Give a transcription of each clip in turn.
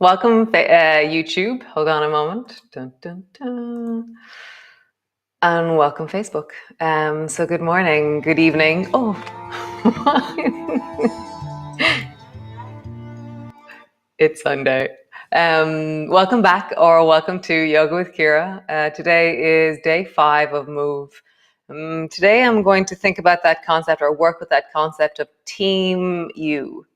Welcome, YouTube. Hold on a moment. Dun, dun, dun. And welcome, Facebook. So good morning, good evening. Oh, it's Sunday. Welcome back, or welcome to Yoga with Ciara. Today is day 5 of Move. Today I'm going to think about that concept, or work with that concept of Team You.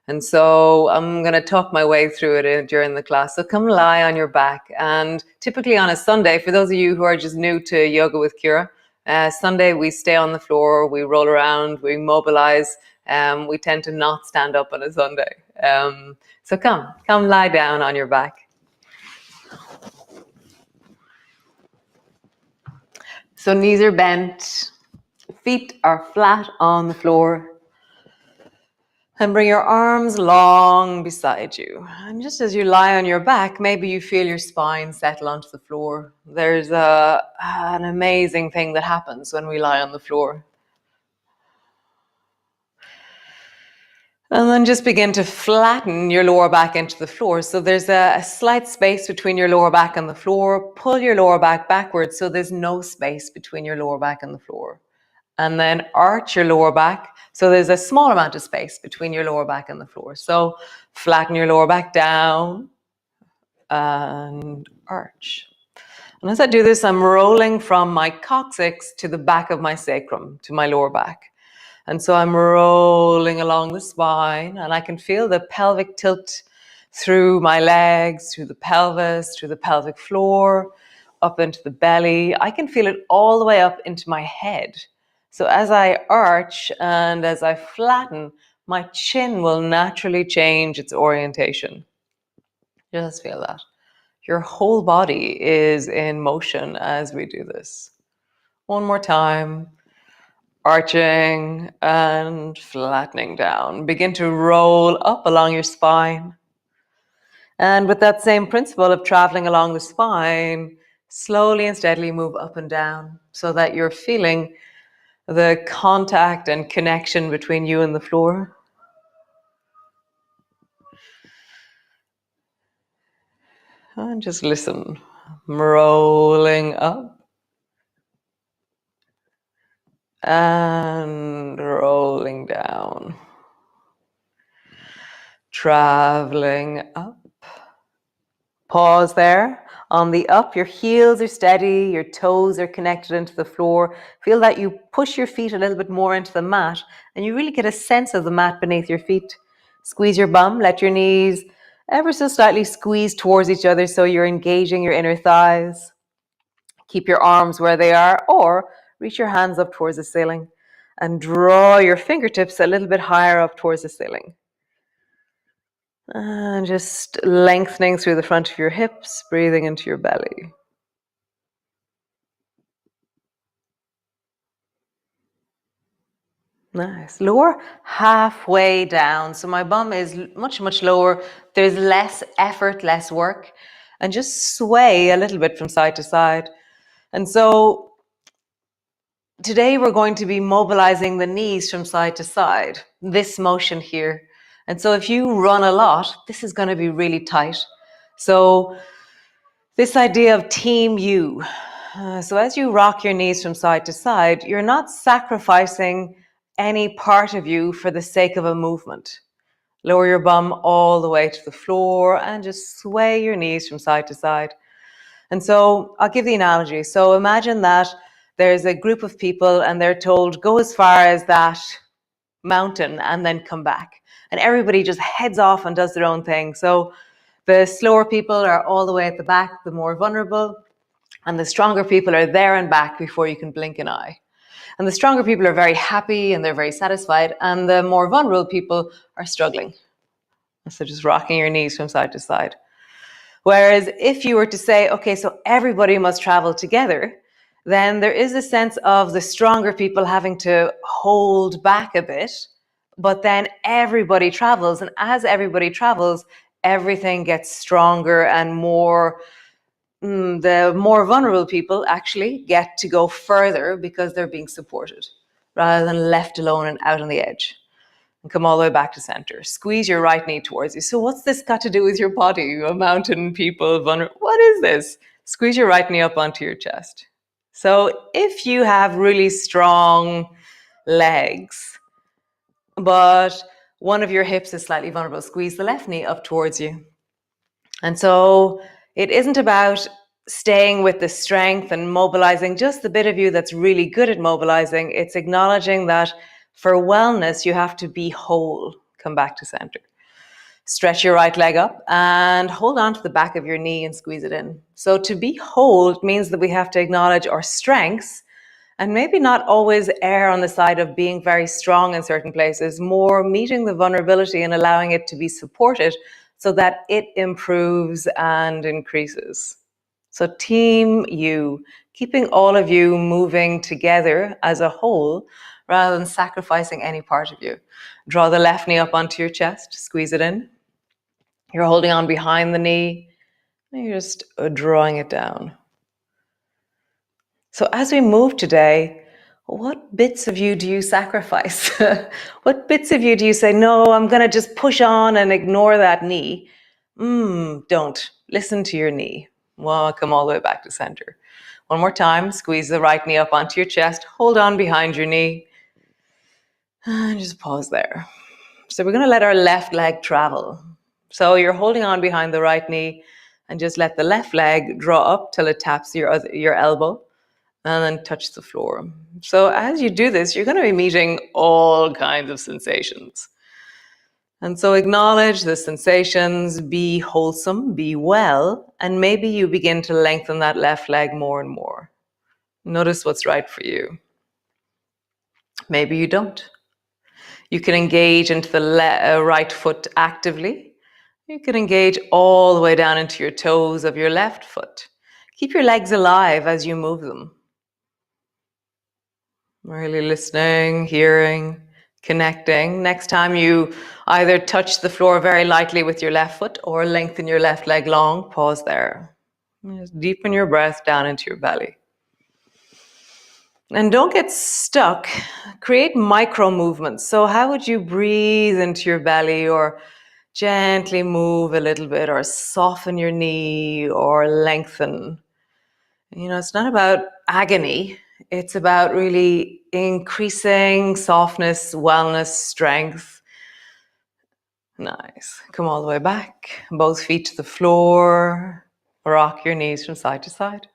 And so I'm going to talk my way through it during the class. So come lie on your back. And typically on a Sunday, for those of you who are just new to Yoga with Ciara, Sunday we stay on the floor, we roll around, we mobilize. We tend to not stand up on a Sunday. So come lie down on your back. So knees are bent, feet are flat on the floor. And bring your arms long beside you. And just as you lie on your back, maybe you feel your spine settle onto the floor. There's an amazing thing that happens when we lie on the floor. And then just begin to flatten your lower back into the floor. So there's a slight space between your lower back and the floor. Pull your lower back backwards so there's no space between your lower back and the floor. And then arch your lower back. So there's a small amount of space between your lower back and the floor. So flatten your lower back down and arch. And as I do this, I'm rolling from my coccyx to the back of my sacrum, to my lower back. And so I'm rolling along the spine, and I can feel the pelvic tilt through my legs, through the pelvis, through the pelvic floor, up into the belly. I can feel it all the way up into my head. So as I arch and as I flatten, my chin will naturally change its orientation. Just feel that. Your whole body is in motion as we do this. One more time. Arching and flattening down. Begin to roll up along your spine. And with that same principle of traveling along the spine, slowly and steadily move up and down so that you're feeling the contact and connection between you and the floor. And just listen. Rolling up and rolling down. Traveling up. Pause there. On the up, your heels are steady, your toes are connected into the floor. Feel that you push your feet a little bit more into the mat, and you really get a sense of the mat beneath your feet. Squeeze your bum, let your knees ever so slightly squeeze towards each other so you're engaging your inner thighs. Keep your arms where they are, or reach your hands up towards the ceiling and draw your fingertips a little bit higher up towards the ceiling. And just lengthening through the front of your hips, breathing into your belly. Nice. Lower halfway down. So my bum is much, much lower. There's less effort, less work. And just sway a little bit from side to side. And so today we're going to be mobilizing the knees from side to side. This motion here. And so if you run a lot, this is going to be really tight. So this idea of Team You. So as you rock your knees from side to side, you're not sacrificing any part of you for the sake of a movement. Lower your bum all the way to the floor and just sway your knees from side to side. And so I'll give the analogy. So imagine that there's a group of people and they're told, go as far as that mountain and then come back. And everybody just heads off and does their own thing. So the slower people are all the way at the back, the more vulnerable, and the stronger people are there and back before you can blink an eye. And the stronger people are very happy and they're very satisfied, and the more vulnerable people are struggling. So just rocking your knees from side to side. Whereas if you were to say, okay, so everybody must travel together, then there is a sense of the stronger people having to hold back a bit, but then everybody travels. And as everybody travels, everything gets stronger and more. The more vulnerable people actually get to go further because they're being supported rather than left alone and out on the edge. and come all the way back to center. Squeeze your right knee towards you. So what's this got to do with your body? A mountain, people, vulnerable. What is this? Squeeze your right knee up onto your chest. So if you have really strong legs, but one of your hips is slightly vulnerable, squeeze the left knee up towards you. And so it isn't about staying with the strength and mobilizing just the bit of you that's really good at mobilizing. It's acknowledging that for wellness, you have to be whole. Come back to center. Stretch your right leg up and hold on to the back of your knee and squeeze it in. So to be whole, it means that we have to acknowledge our strengths and maybe not always err on the side of being very strong in certain places, more meeting the vulnerability and allowing it to be supported so that it improves and increases. So team you, keeping all of you moving together as a whole rather than sacrificing any part of you. Draw the left knee up onto your chest, squeeze it in. You're holding on behind the knee, and you're just drawing it down. So as we move today, what bits of you do you sacrifice? What bits of you do you say, no, I'm going to just push on and ignore that knee? Don't. Listen to your knee. Come all the way back to center. One more time, squeeze the right knee up onto your chest, hold on behind your knee, and just pause there. So we're going to let our left leg travel. So you're holding on behind the right knee and just let the left leg draw up till it taps your elbow and then touch the floor. So as you do this, you're going to be meeting all kinds of sensations. And so acknowledge the sensations, be wholesome, be well, and maybe you begin to lengthen that left leg more and more. Notice what's right for you. Maybe you don't. You can engage into the right foot actively. You can engage all the way down into your toes of your left foot. Keep your legs alive as you move them. Really listening, hearing, connecting. Next time you either touch the floor very lightly with your left foot or lengthen your left leg long, pause there. Just deepen your breath down into your belly. And don't get stuck. Create micro movements. So how would you breathe into your belly or gently move a little bit or soften your knee or lengthen? It's not about agony. It's about really increasing softness, wellness, strength. Nice. Come all the way back. Both feet to the floor. Rock your knees from side to side.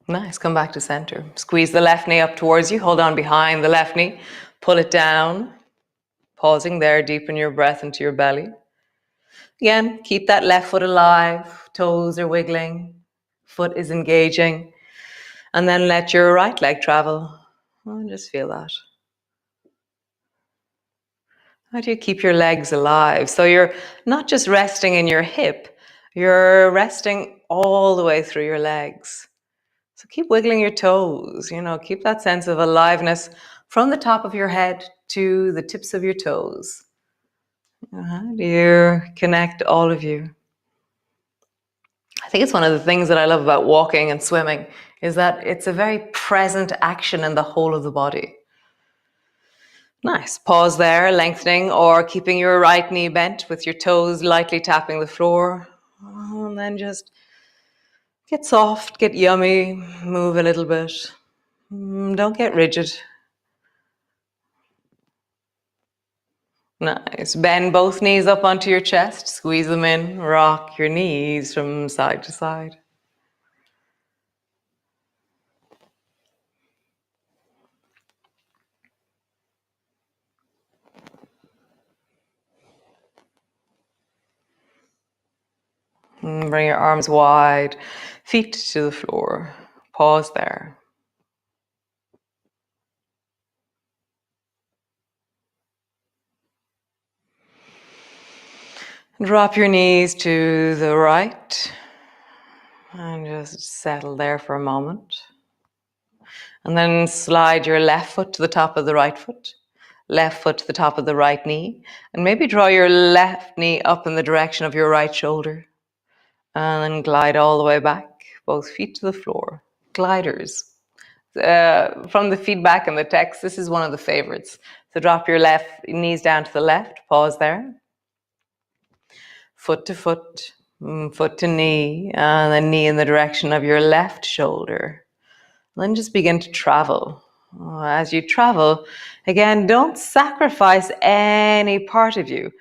Nice. Come back to center. Squeeze the left knee up towards you. Hold on behind the left knee. Pull it down. Pausing there. Deepen your breath into your belly. Again, keep that left foot alive. Toes are wiggling. Foot is engaging. And then let your right leg travel. And just feel that. How do you keep your legs alive? So you're not just resting in your hip, you're resting all the way through your legs. So keep wiggling your toes, keep that sense of aliveness from the top of your head to the tips of your toes. How do you connect all of you? I think it's one of the things that I love about walking and swimming is that it's a very present action in the whole of the body. Nice. Pause there, lengthening or keeping your right knee bent with your toes lightly tapping the floor. And then just get soft, get yummy, move a little bit. Don't get rigid. Nice. Bend both knees up onto your chest, squeeze them in, rock your knees from side to side. Bring your arms wide, feet to the floor. Pause there. Drop your knees to the right and just settle there for a moment. And then slide your left foot to the top of the right foot, left foot to the top of the right knee, and maybe draw your left knee up in the direction of your right shoulder. And then glide all the way back, both feet to the floor. gliders. From the feedback and the text, this is one of the favorites. So drop your left knees down to the left, pause there. Foot to foot, foot to knee, and then knee in the direction of your left shoulder. Then just begin to travel. As you travel, again, don't sacrifice any part of you.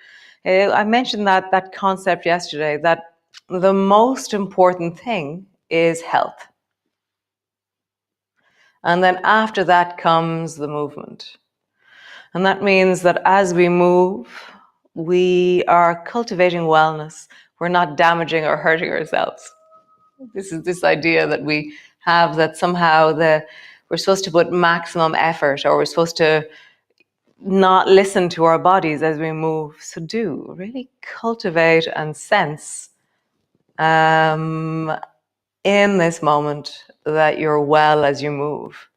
I mentioned that concept yesterday, that the most important thing is health. And then after that comes the movement. And that means that as we move, we are cultivating wellness. We're not damaging or hurting ourselves. This is this idea that we have that somehow we're supposed to put maximum effort, or we're supposed to not listen to our bodies as we move. So do really cultivate and sense in this moment that you're well as you move.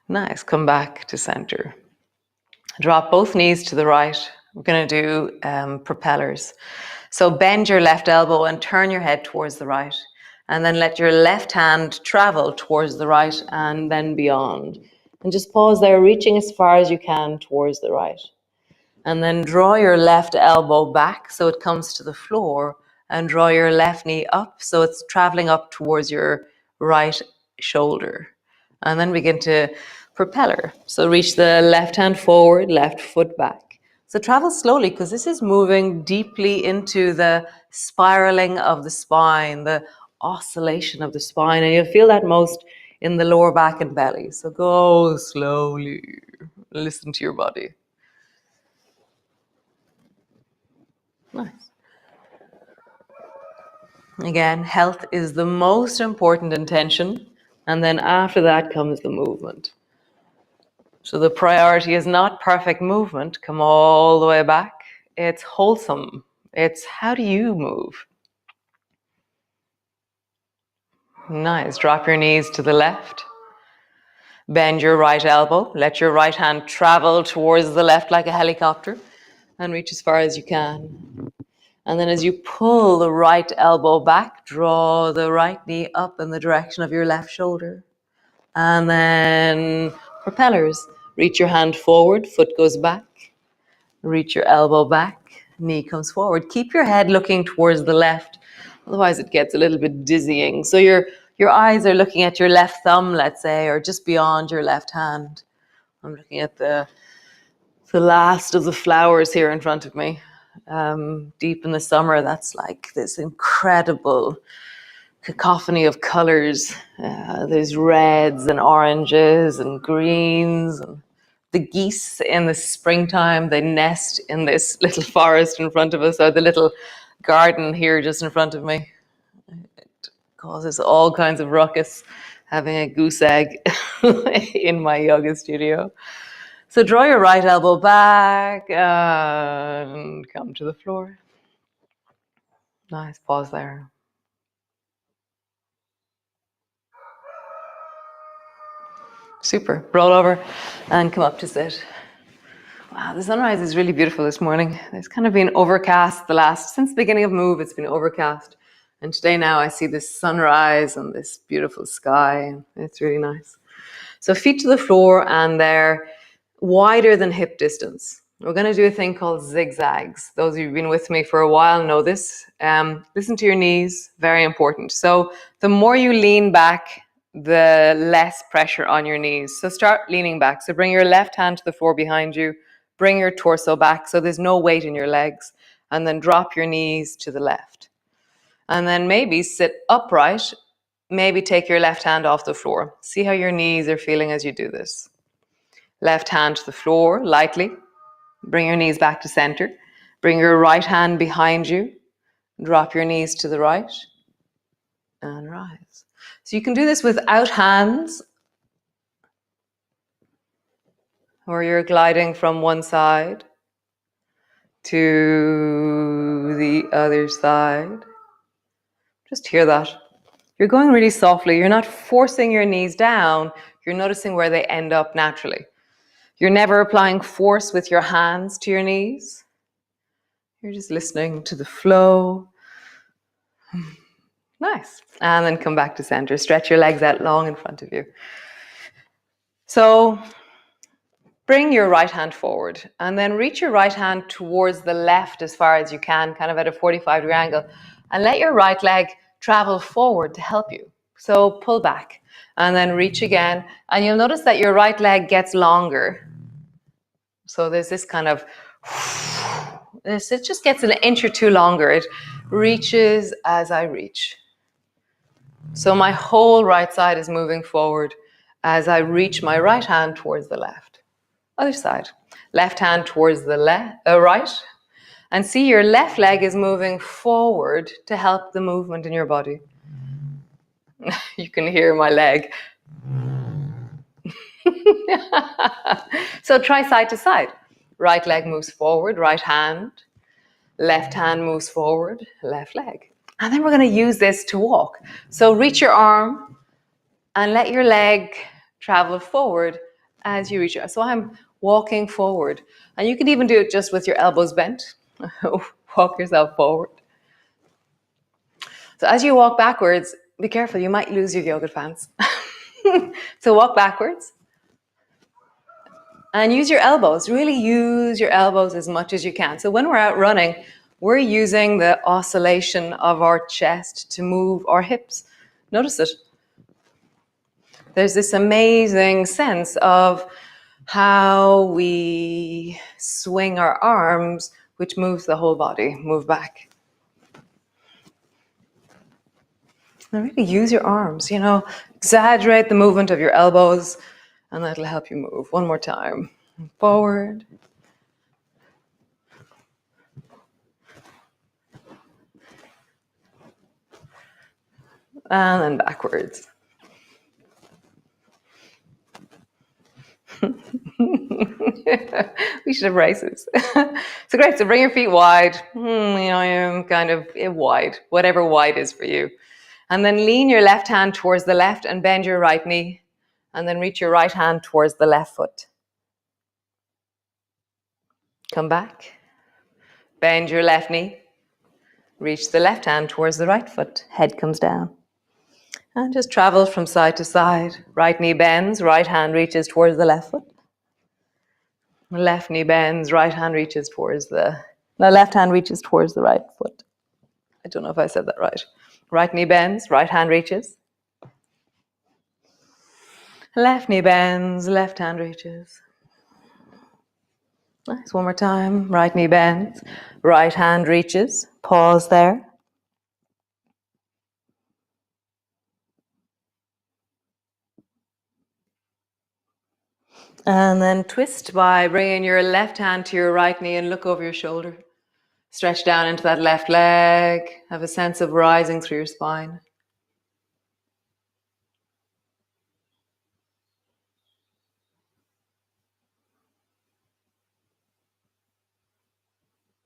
Nice. Come back to center. Drop both knees to the right. We're going to do propellers. So bend your left elbow and turn your head towards the right. And then let your left hand travel towards the right and then beyond. And just pause there, reaching as far as you can towards the right. And then draw your left elbow back so it comes to the floor, and draw your left knee up so it's traveling up towards your right shoulder. And then begin to propeller. So reach the left hand forward, left foot back. So travel slowly, because this is moving deeply into the spiraling of the spine, the oscillation of the spine, and you'll feel that most in the lower back and belly. So go slowly. Listen to your body. Nice. Again, health is the most important intention, and then after that comes the movement. So the priority is not perfect movement, come all the way back. It's wholesome. It's how do you move? Nice. Drop your knees to the left. Bend your right elbow. Let your right hand travel towards the left like a helicopter and reach as far as you can. And then as you pull the right elbow back, draw the right knee up in the direction of your left shoulder. And then propellers. Reach your hand forward, foot goes back. Reach your elbow back, knee comes forward. Keep your head looking towards the left, otherwise it gets a little bit dizzying. So your eyes are looking at your left thumb, let's say, or just beyond your left hand. I'm looking at the last of the flowers here in front of me. Deep in the summer, that's like this incredible cacophony of colors. There's reds and oranges and greens. And the geese in the springtime, they nest in this little forest in front of us, or the little garden here just in front of me. It causes all kinds of ruckus having a goose egg in my yoga studio. So draw your right elbow back and come to the floor. Nice, pause there. Super. Roll over and come up to sit. Wow, the sunrise is really beautiful this morning. It's kind of been overcast since the beginning of Move, it's been overcast. And today now I see this sunrise and this beautiful sky. It's really nice. So feet to the floor, and they're wider than hip distance. We're going to do a thing called zigzags. Those of you who've been with me for a while know this. Listen to your knees, very important. So the more you lean back, the less pressure on your knees. So start leaning back. So bring your left hand to the floor behind you. Bring your torso back so there's no weight in your legs. And then drop your knees to the left. And then maybe sit upright. Maybe take your left hand off the floor. See how your knees are feeling as you do this. Left hand to the floor, lightly. Bring your knees back to center. Bring your right hand behind you. Drop your knees to the right. And rise. So you can do this without hands, or you're gliding from one side to the other side. Just hear that. You're going really softly. You're not forcing your knees down. You're noticing where they end up naturally. You're never applying force with your hands to your knees. You're just listening to the flow. Nice. And then come back to center. Stretch your legs out long in front of you. So bring your right hand forward and then reach your right hand towards the left as far as you can, kind of at a 45-degree angle, and let your right leg travel forward to help you. So pull back and then reach again, and you'll notice that your right leg gets longer. So there's this kind of, it just gets an inch or two longer. It reaches as I reach. So my whole right side is moving forward as I reach my right hand towards the left. Other side. Left hand towards the right. And see your left leg is moving forward to help the movement in your body. You can hear my leg. So try side to side. Right leg moves forward, right hand. Left hand moves forward, left leg. And then we're going to use this to walk. So reach your arm and let your leg travel forward as you reach it. So I'm walking forward. And you can even do it just with your elbows bent. Walk yourself forward. So as you walk backwards, be careful, you might lose your yoga pants. So walk backwards. And use your elbows. Really use your elbows as much as you can. So when we're out running, we're using the oscillation of our chest to move our hips. Notice it. There's this amazing sense of how we swing our arms, which moves the whole body. Move back. And really use your arms, exaggerate the movement of your elbows, and that'll help you move. One more time. Forward. And then backwards. We should have races. So great. So bring your feet wide. Kind of wide, whatever wide is for you. And then lean your left hand towards the left and bend your right knee. And then reach your right hand towards the left foot. Come back. Bend your left knee. Reach the left hand towards the right foot. Head comes down. And just travel from side to side. Right knee bends, right hand reaches towards the left foot. Left knee bends, right hand reaches towards left hand reaches towards the right foot. I don't know if I said that right. Right knee bends, right hand reaches. Left knee bends, left hand reaches. Nice, one more time. Right knee bends, right hand reaches. Pause there. And then twist by bringing your left hand to your right knee and look over your shoulder. Stretch down into that left leg. Have a sense of rising through your spine.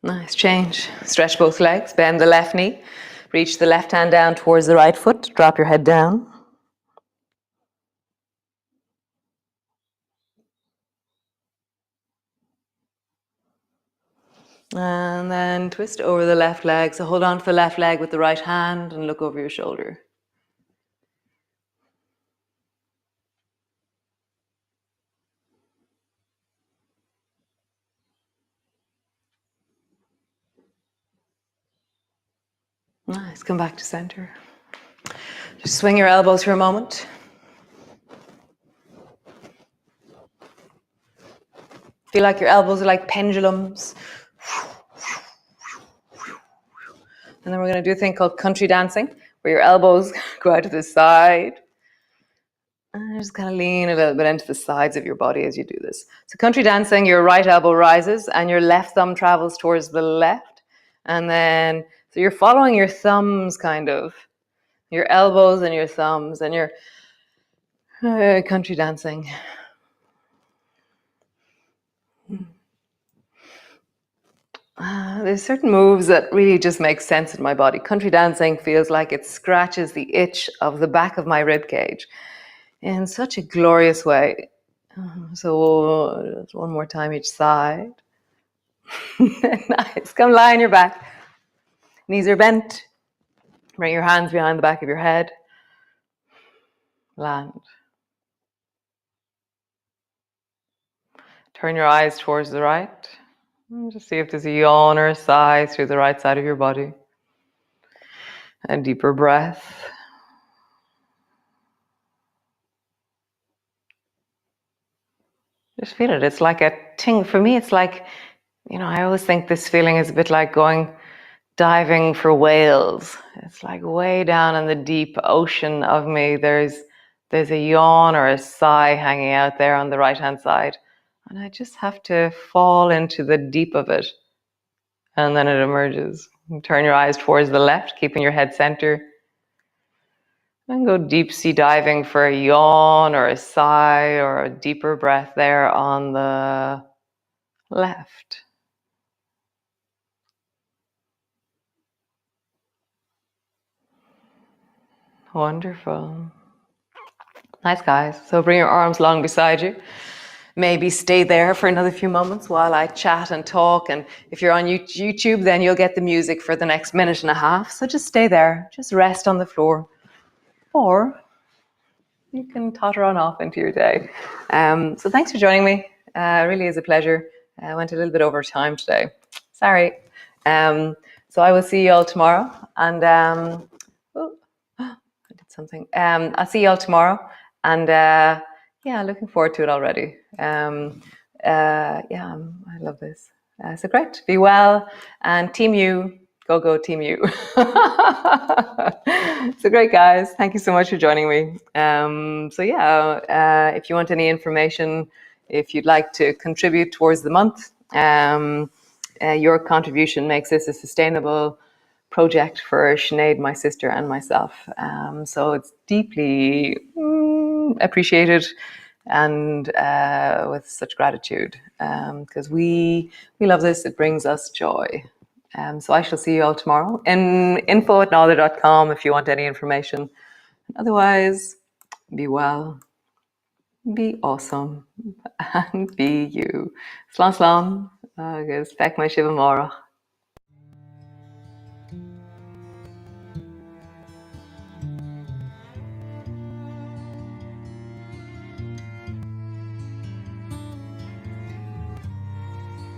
Nice, change. Stretch both legs. Bend the left knee. Reach the left hand down towards the right foot. Drop your head down. And then twist over the left leg. So hold on to the left leg with the right hand and look over your shoulder. Nice, come back to center. Just swing your elbows for a moment. Feel like your elbows are like pendulums. And then we're going to do a thing called country dancing, where your elbows go out to the side. And just kind of lean a little bit into the sides of your body as you do this. So country dancing, your right elbow rises and your left thumb travels towards the left. And then, so you're following your thumbs kind of, your elbows and your thumbs and your country dancing. There's certain moves that really just make sense in my body. Country dancing feels like it scratches the itch of the back of my rib cage in such a glorious way. So one more time each side. Nice. Come lie on your back. Knees are bent. Bring your hands behind the back of your head. Land. Turn your eyes towards the right. And just see if there's a yawn or a sigh through the right side of your body. A deeper breath. Just feel it. It's like a ting. For me, it's like, I always think this feeling is a bit like going diving for whales. It's like way down in the deep ocean of me. There's a yawn or a sigh hanging out there on the right-hand side. And I just have to fall into the deep of it. And then it emerges. You turn your eyes towards the left, keeping your head center. And go deep sea diving for a yawn or a sigh or a deeper breath there on the left. Wonderful. Nice, guys. So bring your arms long beside you. Maybe stay there for another few moments while I chat and talk. And if you're on YouTube, then you'll get the music for the next minute and a half. So just stay there. Just rest on the floor. Or you can totter on off into your day. So thanks for joining me. It really is a pleasure. I went a little bit over time today. Sorry. So I will see you all tomorrow. And I did something. I'll see you all tomorrow. And looking forward to it already. I love this. So great. Be well. And Team U. Go Team U. So great, guys. Thank you so much for joining me. If you want any information, if you'd like to contribute towards the month, your contribution makes this a sustainable project for Sinead, my sister, and myself. So it's deeply appreciated and with such gratitude because we love this. It brings us joy. So I shall see you all tomorrow in info@nother.com if you want any information. Otherwise, be well, be awesome, and be you. Slán slán, agus feich mai sibh amárach.